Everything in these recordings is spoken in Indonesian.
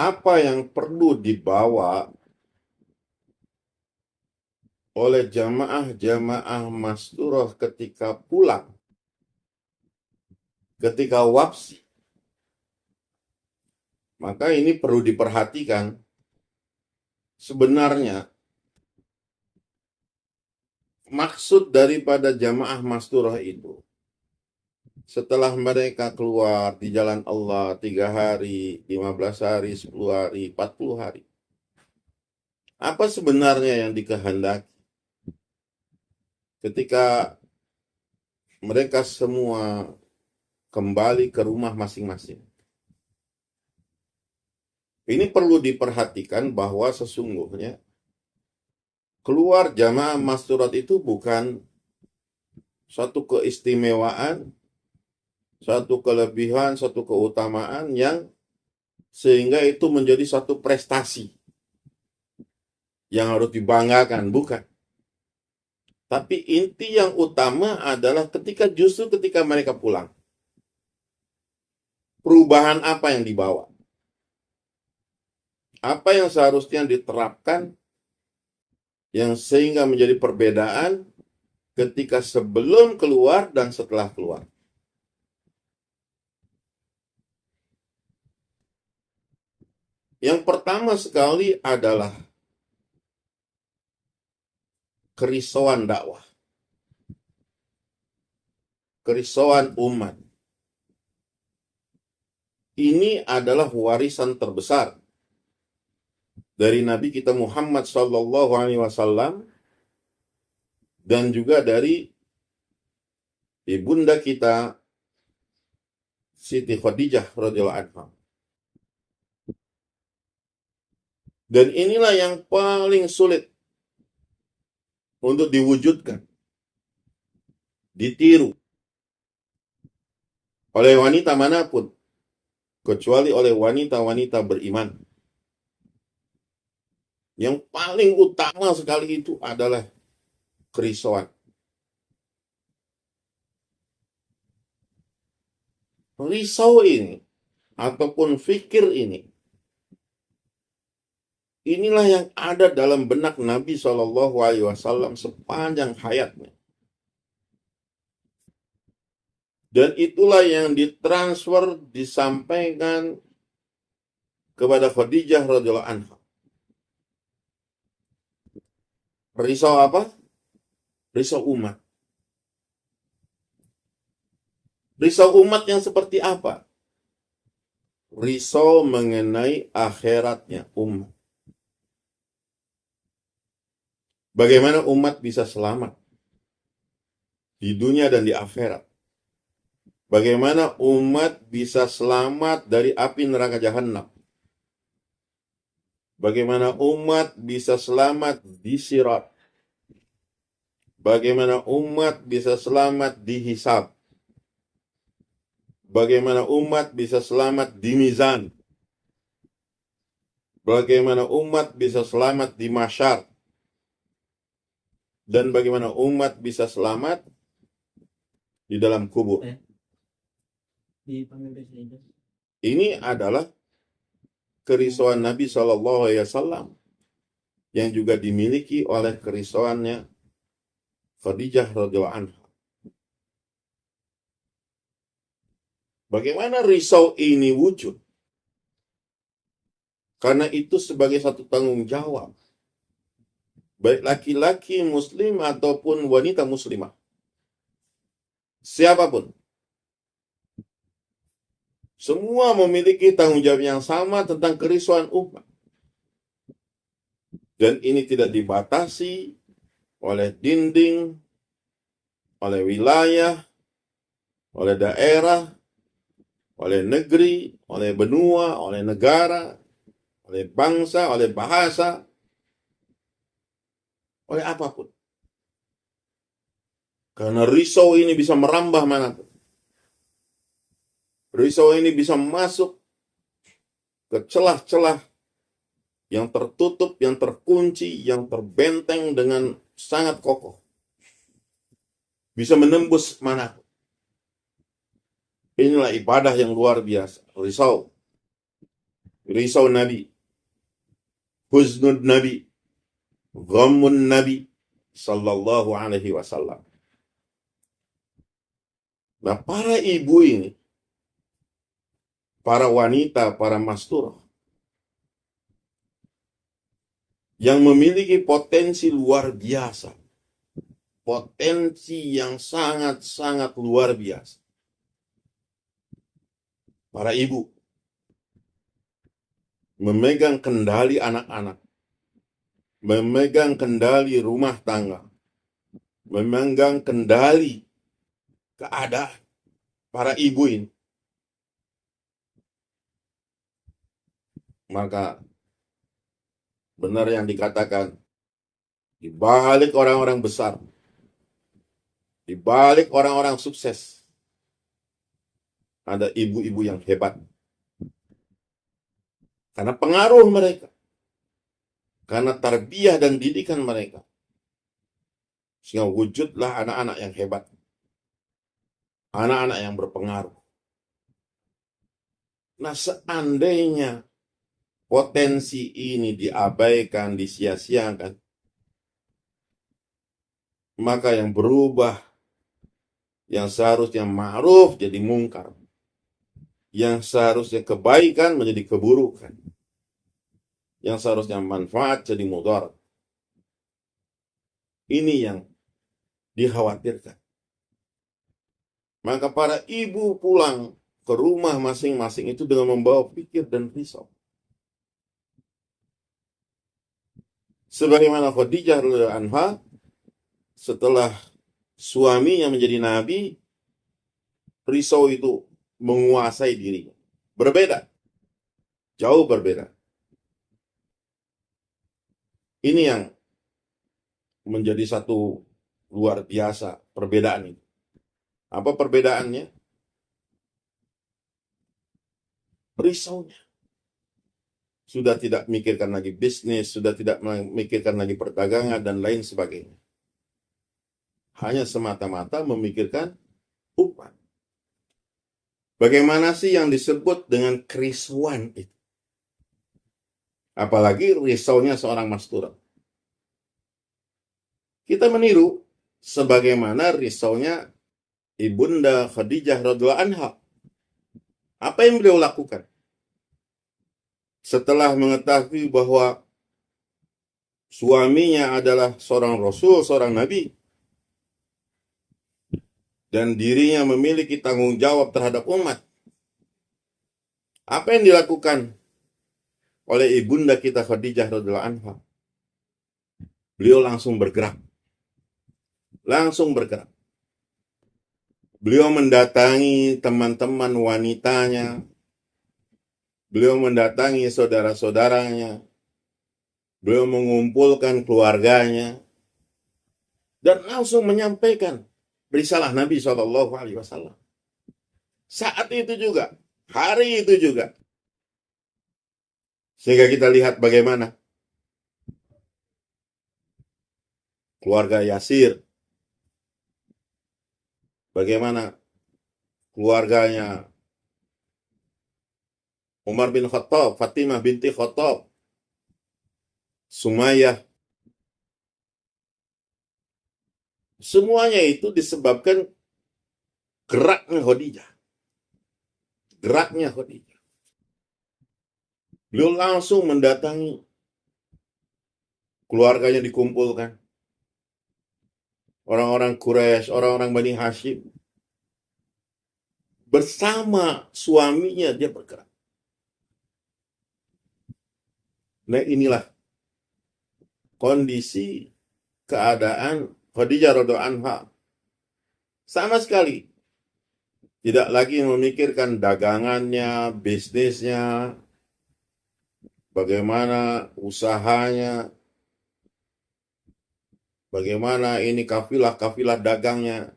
apa yang perlu dibawa oleh jamaah-jamaah Masturah ketika pulang, ketika wafsi. Maka ini perlu diperhatikan. Sebenarnya maksud daripada jamaah Masturah itu, setelah mereka keluar di jalan Allah 3 hari, 15 hari, 10 hari, 40 hari. Apa sebenarnya yang dikehendaki? Ketika mereka semua kembali ke rumah masing-masing. Ini perlu diperhatikan bahwa sesungguhnya keluar jamaah Masturat itu bukan suatu keistimewaan, satu kelebihan, satu keutamaan yang sehingga itu menjadi satu prestasi yang harus dibanggakan, bukan. Tapi inti yang utama adalah justru ketika mereka pulang. Perubahan apa yang dibawa? Apa yang seharusnya diterapkan yang sehingga menjadi perbedaan ketika sebelum keluar dan setelah keluar. Yang pertama sekali adalah kerisauan dakwah. Kerisauan umat. Ini adalah warisan terbesar dari Nabi kita Muhammad SAW dan juga dari ibunda kita Siti Khadijah radhiyallahu anha. Dan inilah yang paling sulit untuk diwujudkan, ditiru oleh wanita manapun, kecuali oleh wanita-wanita beriman. Yang paling utama sekali itu adalah kerisauan. Risau ini, ataupun fikir ini, inilah yang ada dalam benak Nabi SAW sepanjang hayatnya. Dan itulah yang ditransfer, disampaikan kepada Khadijah radhiyallahu anha. Risau apa? Risau umat. Risau umat yang seperti apa? Risau mengenai akhiratnya umat. Bagaimana umat bisa selamat di dunia dan di akhirat? Bagaimana umat bisa selamat dari api neraka jahanam? Bagaimana umat bisa selamat di sirat? Bagaimana umat bisa selamat di hisab? Bagaimana umat bisa selamat di mizan? Bagaimana umat bisa selamat di mahsyar? Dan bagaimana umat bisa selamat di dalam kubur? Ini adalah kerisauan Nabi SAW yang juga dimiliki oleh kerisauannya Khadijah radhiyallahu anha. Bagaimana risau ini wujud? Karena itu sebagai satu tanggung jawab, baik laki-laki muslim ataupun wanita muslimah, siapapun, semua memiliki tanggung jawab yang sama tentang kerisauan umat. Dan ini tidak dibatasi oleh dinding, oleh wilayah, oleh daerah, oleh negeri, oleh benua, oleh negara, oleh bangsa, oleh bahasa, oleh apapun. Karena risau ini bisa merambah manapun. Risau ini bisa masuk ke celah-celah yang tertutup, yang terkunci, yang terbenteng dengan sangat kokoh. Bisa menembus manapun. Inilah ibadah yang luar biasa. Risau. risau Nabi, huznun Nabi, ghammun Nabi sallallahu alaihi wasallam. Nah, para ibu ini, para wanita, para masturah yang memiliki potensi luar biasa, potensi yang sangat-sangat luar biasa. Para ibu memegang kendali anak-anak, memegang kendali rumah tangga, memegang kendali keadaan. Para ibu ini, maka benar yang dikatakan, di balik orang-orang besar, di balik orang-orang sukses, ada ibu-ibu yang hebat. Karena pengaruh mereka, karena tarbiyah dan didikan mereka, sehingga wujudlah anak-anak yang hebat, anak-anak yang berpengaruh. Nah, seandainya potensi ini diabaikan, disia-siakan, maka yang berubah, yang seharusnya ma'ruf jadi mungkar, yang seharusnya kebaikan menjadi keburukan, yang seharusnya manfaat jadi mudarat. Ini yang dikhawatirkan. Maka para ibu pulang ke rumah masing-masing itu dengan membawa pikir dan risau. Sebagaimana Khadijah radhiyallahu anha, setelah suaminya menjadi nabi, risau itu menguasai dirinya. Berbeda. Jauh berbeda. Ini yang menjadi satu luar biasa perbedaan itu. Apa perbedaannya? Risaunya. Sudah tidak memikirkan lagi bisnis, sudah tidak memikirkan lagi perdagangan dan lain sebagainya. Hanya semata-mata memikirkan umat. Bagaimana sih yang disebut dengan kerisauan itu? Apalagi risaunya seorang masturah. Kita meniru sebagaimana risaunya Ibunda Khadijah radhiyallahu anha. Apa yang beliau lakukan? Setelah mengetahui bahwa suaminya adalah seorang rasul, seorang nabi, dan dirinya memiliki tanggung jawab terhadap umat, apa yang dilakukan oleh ibunda kita Khadijah radhiyallahu anha? Beliau langsung bergerak. Beliau mendatangi teman-teman wanitanya, beliau mendatangi saudara-saudaranya, beliau mengumpulkan keluarganya, dan langsung menyampaikan risalah Nabi SAW. Saat itu juga, hari itu juga. Sehingga kita lihat bagaimana keluarga Yasir, bagaimana keluarganya Umar bin Khattab, Fatimah binti Khattab, Sumayyah. Semuanya itu disebabkan geraknya Khadijah. Beliau langsung mendatangi keluarganya, dikumpulkan. Orang-orang Quraisy, orang-orang Bani Hashim. Bersama suaminya dia bergerak. Nah, inilah kondisi keadaan Khadijah radhiyallahu anha. Sama sekali tidak lagi memikirkan dagangannya, bisnisnya, bagaimana usahanya, bagaimana ini kafilah dagangnya.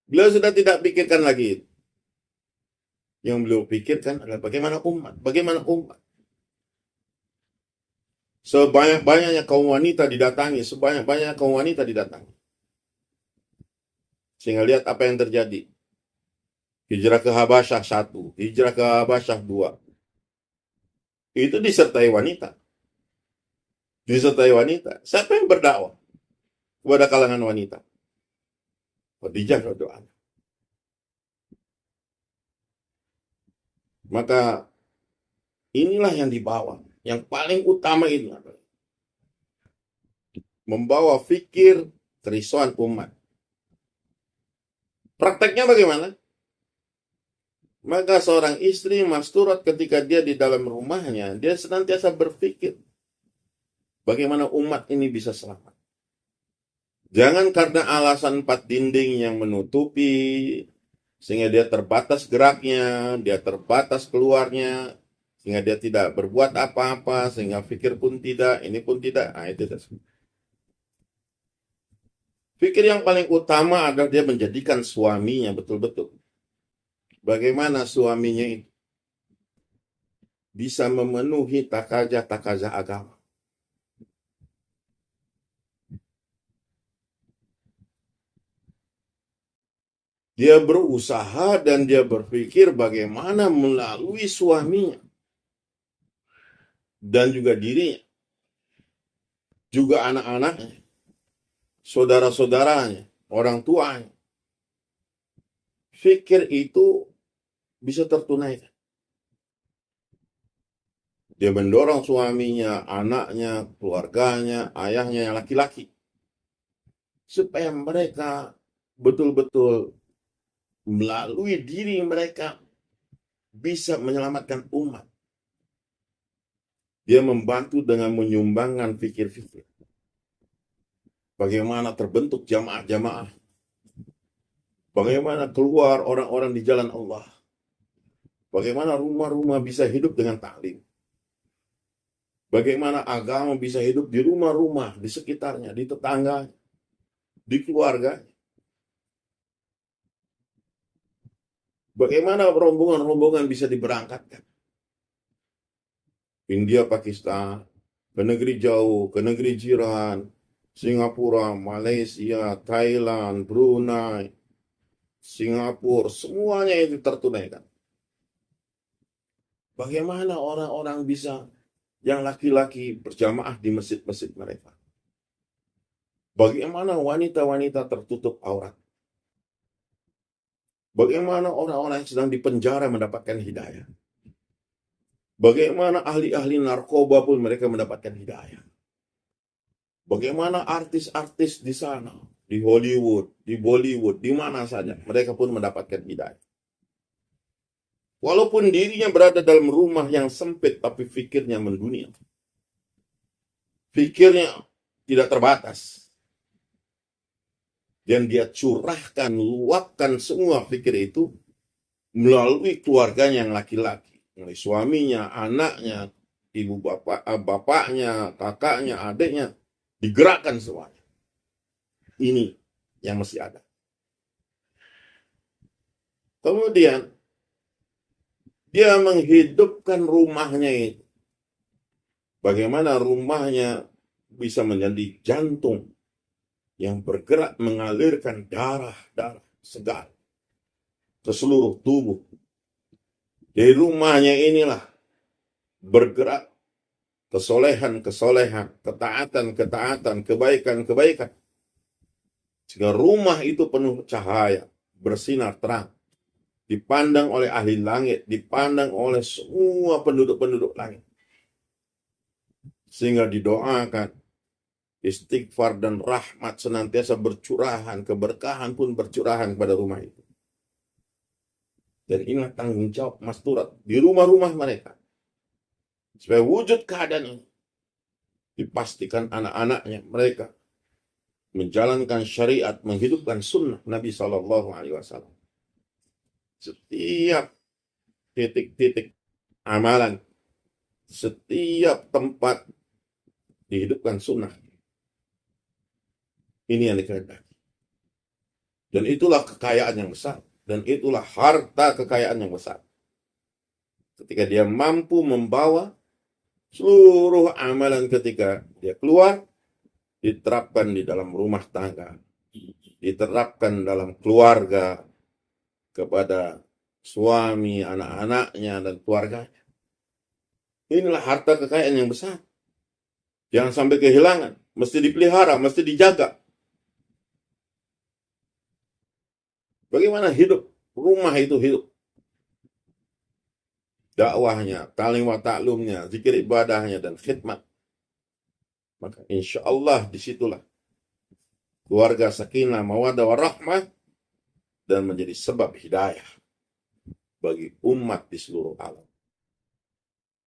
Beliau sudah tidak pikirkan lagi. Yang beliau pikirkan adalah bagaimana umat. Sebanyak-banyaknya kaum wanita didatangi. Sehingga lihat apa yang terjadi. Hijrah ke Habasyah 1, hijrah ke Habasyah 2. itu disertai wanita. Disertai wanita. Siapa yang berdakwah kepada kalangan wanita? Khadijah radhiyallahu anha. Maka inilah yang dibawa. Yang paling utama itu adalah membawa fikir kerisauan umat. Prakteknya bagaimana? Maka seorang istri masturat ketika dia di dalam rumahnya, dia senantiasa berpikir bagaimana umat ini bisa selamat. Jangan karena alasan 4 dinding yang menutupi, sehingga dia terbatas geraknya, dia terbatas keluarnya, sehingga dia tidak berbuat apa-apa, sehingga pikir pun tidak, ini pun tidak. Nah, itu. Pikir yang paling utama adalah dia menjadikan suaminya betul-betul. Bagaimana suaminya itu bisa memenuhi takazah-takazah agama. Dia berusaha dan dia berpikir bagaimana melalui suaminya dan juga dirinya, juga anak-anaknya, saudara-saudaranya, orang tuanya. Fikir itu bisa tertunaikan. Dia mendorong suaminya, anaknya, keluarganya, ayahnya yang laki-laki, supaya mereka betul-betul melalui diri mereka bisa menyelamatkan umat. Dia membantu dengan menyumbangkan fikir-fikir. Bagaimana terbentuk jamaah-jamaah. Bagaimana keluar orang-orang di jalan Allah. Bagaimana rumah-rumah bisa hidup dengan taklim. Bagaimana agama bisa hidup di rumah-rumah, di sekitarnya, di tetangga, di keluarga. Bagaimana rombongan-rombongan bisa diberangkatkan. India, Pakistan, ke negeri jauh, ke negeri jiran, Singapura, Malaysia, Thailand, Brunei, Singapura, semuanya itu tertunaikan. Bagaimana orang-orang bisa yang laki-laki berjamaah di masjid-masjid mereka? Bagaimana wanita-wanita tertutup aurat? Bagaimana orang-orang yang sedang dipenjara mendapatkan hidayah? Bagaimana ahli-ahli narkoba pun mereka mendapatkan hidayah? Bagaimana artis-artis di sana, di Hollywood, di Bollywood, di mana saja, mereka pun mendapatkan hidayah. Walaupun dirinya berada dalam rumah yang sempit, tapi fikirnya mendunia. Fikirnya tidak terbatas. Dan dia curahkan, luapkan semua fikir itu melalui keluarganya yang laki-laki. Melalui suaminya, anaknya, ibu bapaknya, kakaknya, adiknya. Digerakkan semuanya. Ini yang mesti ada. Kemudian, dia menghidupkan rumahnya itu. Bagaimana rumahnya bisa menjadi jantung yang bergerak mengalirkan darah segar ke seluruh tubuh. Di rumahnya inilah bergerak kesolehan, ketaatan, kebaikan. Sehingga rumah itu penuh cahaya, bersinar terang. Dipandang oleh ahli langit, dipandang oleh semua penduduk-penduduk langit. Sehingga didoakan, istighfar dan rahmat senantiasa bercurahan, keberkahan pun bercurahan pada rumah itu. Dan inilah tanggung jawab masturat di rumah-rumah mereka. Supaya wujud keadaan ini dipastikan anak-anaknya mereka menjalankan syariat, menghidupkan sunnah Nabi SAW. Setiap titik-titik amalan, setiap tempat dihidupkan sunnah. Ini yang dikehendaki. Dan itulah kekayaan yang besar. Dan itulah harta kekayaan yang besar. Ketika dia mampu membawa seluruh amalan ketika dia keluar, diterapkan di dalam rumah tangga, diterapkan dalam keluarga, kepada suami, anak-anaknya, dan keluarganya. Inilah harta kekayaan yang besar. Jangan sampai kehilangan. Mesti dipelihara, mesti dijaga. Bagaimana hidup? Rumah itu hidup. Dakwahnya, ta'lim wa ta'lumnya, zikir ibadahnya, dan khidmat. Maka insya Allah disitulah keluarga sakinah, mawaddah, warahmah, dan menjadi sebab hidayah bagi umat di seluruh alam.